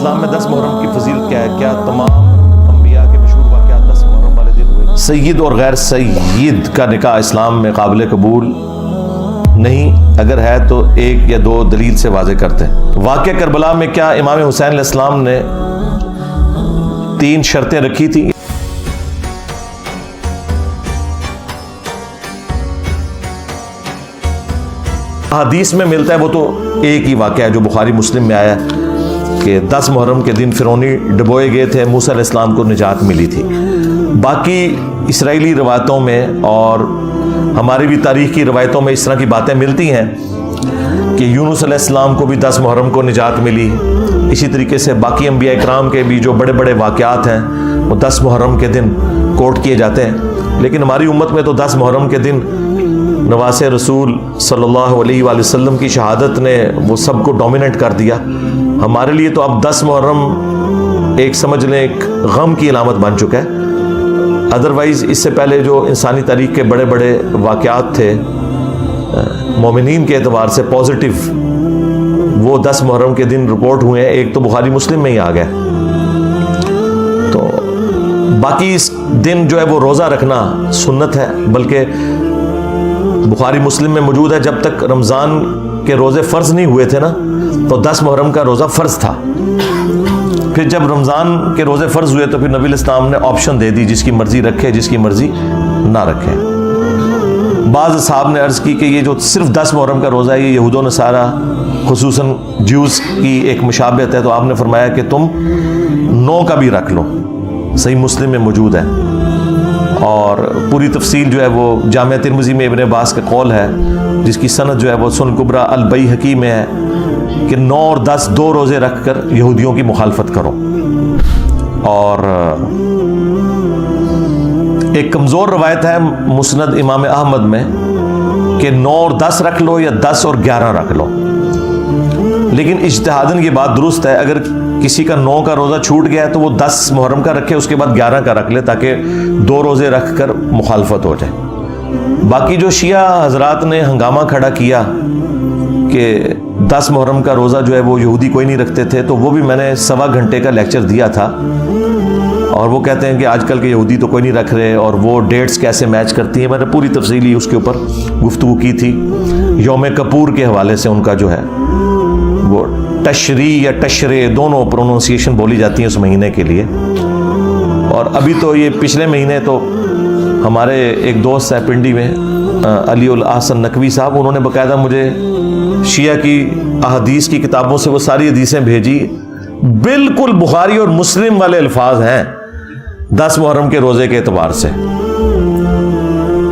اسلام میں 10 محرم کی فضیلت کیا ہے؟ کیا تمام انبیاء کے مشہور واقعات 10 محرم والے دن ہوئے؟ سید اور غیر سید کا نکاح اسلام میں قابل قبول نہیں، اگر ہے تو ایک یا دو دلیل سے واضح کرتے ہیں۔ واقعہ کربلا میں کیا امام حسین علیہ السلام نے 3 شرطیں رکھی تھی؟ حدیث میں ملتا ہے وہ تو ایک ہی واقعہ ہے جو بخاری مسلم میں آیا ہے کہ 10 محرم کے دن فرعونی ڈبوئے گئے تھے، موسیٰ علیہ السلام کو نجات ملی تھی۔ باقی اسرائیلی روایتوں میں اور ہماری بھی تاریخ کی روایتوں میں اس طرح کی باتیں ملتی ہیں کہ یونس علیہ السلام کو بھی 10 محرم کو نجات ملی۔ اسی طریقے سے باقی انبیاء اکرام کے بھی جو بڑے بڑے واقعات ہیں وہ 10 محرم کے دن کوٹ کیے جاتے ہیں، لیکن ہماری امت میں تو 10 محرم کے دن نواس رسول صلی اللہ علیہ وآلہ وسلم کی شہادت نے وہ سب کو ڈومینیٹ کر دیا۔ ہمارے لیے تو اب 10 محرم ایک سمجھ لیں ایک غم کی علامت بن چکا ہے۔ ادروائز اس سے پہلے جو انسانی تاریخ کے بڑے بڑے واقعات تھے مومنین کے اعتبار سے پازیٹیو، وہ 10 محرم کے دن رپورٹ ہوئے ہیں۔ ایک تو بخاری مسلم میں ہی آ گیا، تو باقی اس دن جو ہے وہ روزہ رکھنا سنت ہے، بلکہ بخاری مسلم میں موجود ہے جب تک رمضان کے روزے فرض نہیں ہوئے تھے نا تو 10 محرم کا روزہ فرض تھا۔ پھر جب رمضان کے روزے فرض ہوئے تو پھر نبی علیہ السلام نے آپشن دے دی، جس کی مرضی رکھے جس کی مرضی نہ رکھے۔ بعض اصحاب نے عرض کی کہ یہ جو صرف 10 محرم کا روزہ ہے یہ یہود و نصارہ خصوصاً جیوز کی ایک مشابہت ہے، تو آپ نے فرمایا کہ تم 9 کا بھی رکھ لو، صحیح مسلم میں موجود ہے۔ اور پوری تفصیل جو ہے وہ جامعہ ترمذی میں ابن عباس کا قول ہے، جس کی سند جو ہے وہ سنن کبریٰ البیہقی میں ہے کہ 9 اور 10 2 روزے رکھ کر یہودیوں کی مخالفت کرو۔ اور ایک کمزور روایت ہے مسند امام احمد میں کہ 9 اور 10 رکھ لو یا 10 اور 11 رکھ لو، لیکن اجتہاداً یہ بات درست ہے، اگر کسی کا 9 کا روزہ چھوٹ گیا ہے تو وہ 10 محرم کا رکھے، اس کے بعد 11 کا رکھ لے تاکہ 2 روزے رکھ کر مخالفت ہو جائے۔ باقی جو شیعہ حضرات نے ہنگامہ کھڑا کیا کہ 10 محرم کا روزہ جو ہے وہ یہودی کوئی نہیں رکھتے تھے، تو وہ بھی میں نے 1.25 گھنٹے کا لیکچر دیا تھا، اور وہ کہتے ہیں کہ آج کل کے یہودی تو کوئی نہیں رکھ رہے اور وہ ڈیٹس کیسے میچ کرتی ہیں۔ میں نے پوری تفصیلی اس کے اوپر گفتگو کی تھی۔ یوم کپور کے حوالے سے ان کا جو ہے وہ تشریع یا تشرے دونوں پروننسیشن بولی جاتی ہیں اس مہینے کے لیے۔ اور ابھی تو یہ پچھلے مہینے تو ہمارے ایک دوست ہے پنڈی میں علی الاحسن نقوی صاحب، انہوں نے باقاعدہ مجھے شیعہ کی احادیث کی کتابوں سے وہ ساری حدیثیں بھیجی، بالکل بخاری اور مسلم والے الفاظ ہیں 10 محرم کے روزے کے اعتبار سے۔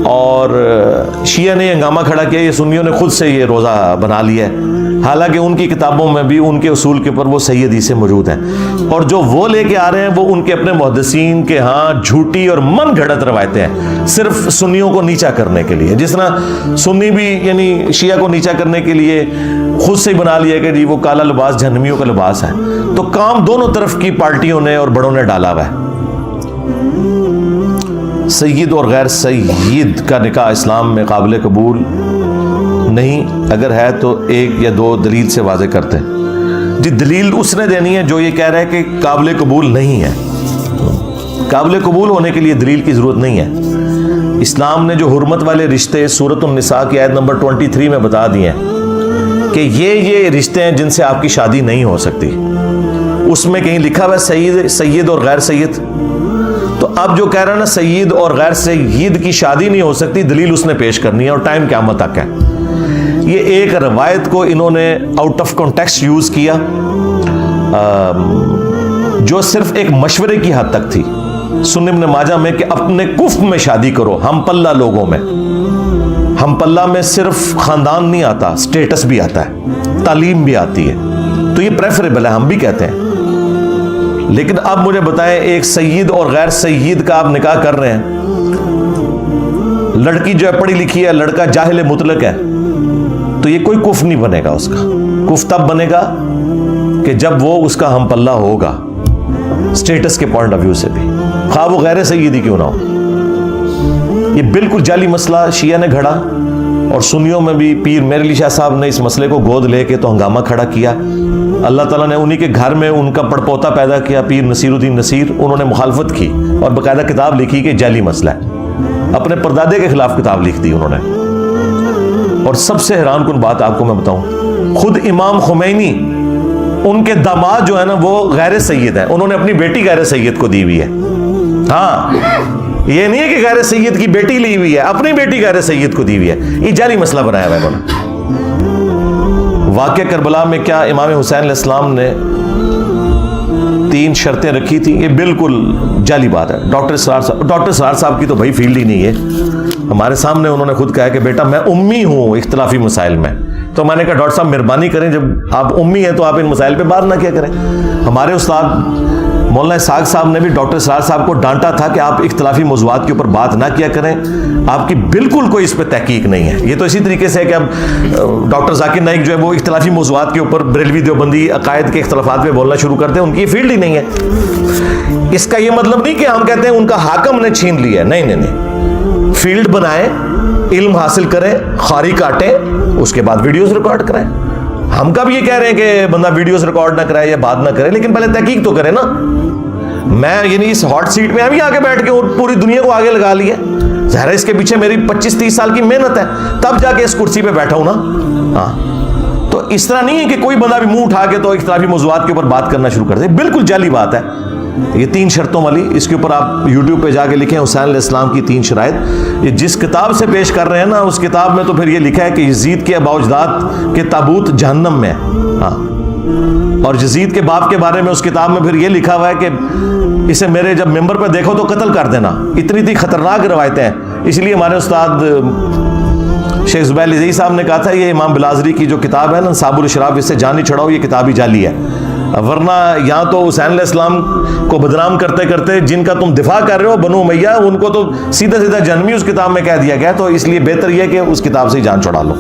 اور شیعہ نے ہنگامہ کھڑا کیا، یہ سنیوں نے خود سے یہ روزہ بنا لیا ہے، حالانکہ ان کی کتابوں میں بھی ان کے اصول کے اوپر وہ صحیح حدیثیں موجود ہیں، اور جو وہ لے کے آ رہے ہیں وہ ان کے اپنے محدثین کے ہاں جھوٹی اور من گھڑت روایتیں ہیں، صرف سنیوں کو نیچا کرنے کے لیے، جس طرح سنی بھی یعنی شیعہ کو نیچا کرنے کے لیے خود سے بنا لیا کہ جی وہ کالا لباس جہنمیوں کا لباس ہے۔ تو کام دونوں طرف کی پارٹیوں نے اور بڑوں نے ڈالا ہوا ہے۔ سید اور غیر سید کا نکاح اسلام میں قابل قبول نہیں، اگر ہے تو ایک یا دو دلیل سے واضح کرتے ہیں۔ جی دلیل اس نے دینی ہے جو یہ کہہ رہا ہے کہ قابل قبول نہیں ہے۔ قابل قبول ہونے کے لیے دلیل کی ضرورت نہیں ہے۔ اسلام نے جو حرمت والے رشتے سورۃ النساء کی آیت نمبر 23 میں بتا دیے ہیں کہ یہ رشتے ہیں جن سے آپ کی شادی نہیں ہو سکتی، اس میں کہیں لکھا ہوا ہے سید اور غیر سید، تو اب جو کہہ رہا ہے نا سید اور غیر سید کی شادی نہیں ہو سکتی، دلیل اس نے پیش کرنی ہے، اور ٹائم قیامت تک ہے۔ یہ ایک روایت کو انہوں نے آؤٹ آف کانٹیکسٹ یوز کیا جو صرف ایک مشورے کی حد تک تھی، سنن ابن ماجہ میں کہ اپنے کفر میں شادی کرو، ہم پلہ لوگوں میں، ہم پلہ میں صرف خاندان نہیں آتا، سٹیٹس بھی آتا ہے، تعلیم بھی آتی ہے، تو یہ پریفریبل ہے، ہم بھی کہتے ہیں۔ لیکن اب مجھے بتائیں ایک سید اور غیر سید کا آپ نکاح کر رہے ہیں، لڑکی جو ہے پڑھی لکھی ہے، لڑکا جاہل مطلق ہے، تو یہ کوئی کفر نہیں بنے گا، اس کا کفر تب بنے گا کہ جب وہ اس کا ہم پلہ ہوگا سٹیٹس کے پوائنٹ آف ویو سے بھی، خواہ وہ غیر سیدی کیوں نہ ہو۔ یہ بالکل جعلی مسئلہ شیعہ نے گھڑا، اور سنیوں میں بھی پیر میر علی شاہ صاحب نے اس مسئلے کو گود لے کے تو ہنگامہ کھڑا کیا. اللہ تعالیٰ نے انہی کے گھر میں ان کا پڑپوتا پیدا کیا, پیر نصیر الدین نصیر. انہوں نے مخالفت کی اور باقاعدہ کتاب لکھی کہ جعلی مسئلہ ہے, اپنے پردادے کے خلاف کتاب لکھ دی انہوں نے. اور سب سے حیران کن بات آپ کو میں بتاؤں, خود امام خمینی ان کے داماد جو ہے نا وہ غیر سید ہیں, انہوں نے اپنی بیٹی غیر سید کو دی ہوئی ہے. ہاں, یہ نہیں ہے کہ غیر سید کی بیٹی لی ہوئی ہے, اپنی بیٹی غیر سید کو دی ہوئی ہے. یہ جعلی مسئلہ بنایا ہوا ہے انہوں نے. واقعہ کربلا میں کیا امام حسین علیہ السلام نے 3 شرطیں رکھی تھیں, یہ بالکل جعلی بات ہے. ڈاکٹر اسرار صاحب کی تو بھائی فیلڈ ہی نہیں ہے. ہمارے سامنے انہوں نے خود کہا کہ بیٹا میں امی ہوں اختلافی مسائل میں. تو میں نے کہا ڈاکٹر صاحب مہربانی کریں, جب آپ امی ہیں تو آپ ان مسائل پہ بات نہ کیا کریں. ہمارے استاد مولانا اسحاق صاحب نے بھی ڈاکٹر اسرار صاحب کو ڈانٹا تھا کہ آپ اختلافی موضوعات کے اوپر بات نہ کیا کریں, آپ کی بالکل کوئی اس پہ تحقیق نہیں ہے. یہ تو اسی طریقے سے ہے کہ اب ڈاکٹر ذاکر نائک جو ہے وہ اختلافی موضوعات کے اوپر بریلوی دیوبندی عقائد کے اختلافات پہ بولنا شروع کرتے ہیں, ان کی فیلڈ ہی نہیں ہے. اس کا یہ مطلب نہیں کہ ہم کہتے ہیں ان کا حاکم نے چھین لیا, نہیں نہیں نہیں. فیلڈ بنائیں, علم حاصل کریں, خاری کاٹیں, اس کے بعد ویڈیوز ریکارڈ کریں. ہم کب یہ کہہ رہے ہیں کہ بندہ ویڈیوز ریکارڈ نہ کرے یا بات نہ کرے, لیکن پہلے تحقیق تو کرے نا. میں یعنی اس ہاٹ سیٹ میں ابھی آگے بیٹھ کے اور پوری دنیا کو آگے لگا لیا, ظاہر ہے اس کے پیچھے میری 25-30 سال کی محنت ہے, تب جا کے اس کرسی پہ بیٹھا ہوں نا. ہاں, تو اس طرح نہیں ہے کہ کوئی بندہ بھی منہ اٹھا کے تو اختلافی موضوعات کے اوپر بات کرنا شروع کر دے. بالکل جعلی بات ہے یہ 3 شرطوں والی. اس کے اوپر آپ یوٹیوب پہ جا کے لکھیں حسین علیہ السلام کی 3 شرائط. یہ جس کتاب سے پیش کر رہے ہیں نا, اس کتاب میں تو پھر یہ لکھا ہے کہ یزید کے ابا اجداد کے تابوت جہنم میں ہے. ہاں, اور یزید کے باپ کے بارے میں اس کتاب میں پھر یہ لکھا ہوا ہے کہ اسے میرے جب ممبر پہ دیکھو تو قتل کر دینا. اتنی خطرناک روایتیں ہیں. اس لیے ہمارے استاد شیخ زبیر علی صاحب نے کہا تھا یہ امام بلازری کی جو کتاب ہے نا انصاب الاشراف, اس سے جان نہیں چھڑاؤ, یہ کتاب ہی جعلی ہے. ورنہ یہاں تو حسین علیہ السلام کو بدنام کرتے کرتے جن کا تم دفاع کر رہے ہو بنو امیہ, ان کو تو سیدھا جہنمی اس کتاب میں کہہ دیا گیا. تو اس لیے بہتر یہ کہ اس کتاب سے ہی جان چھڑا لو.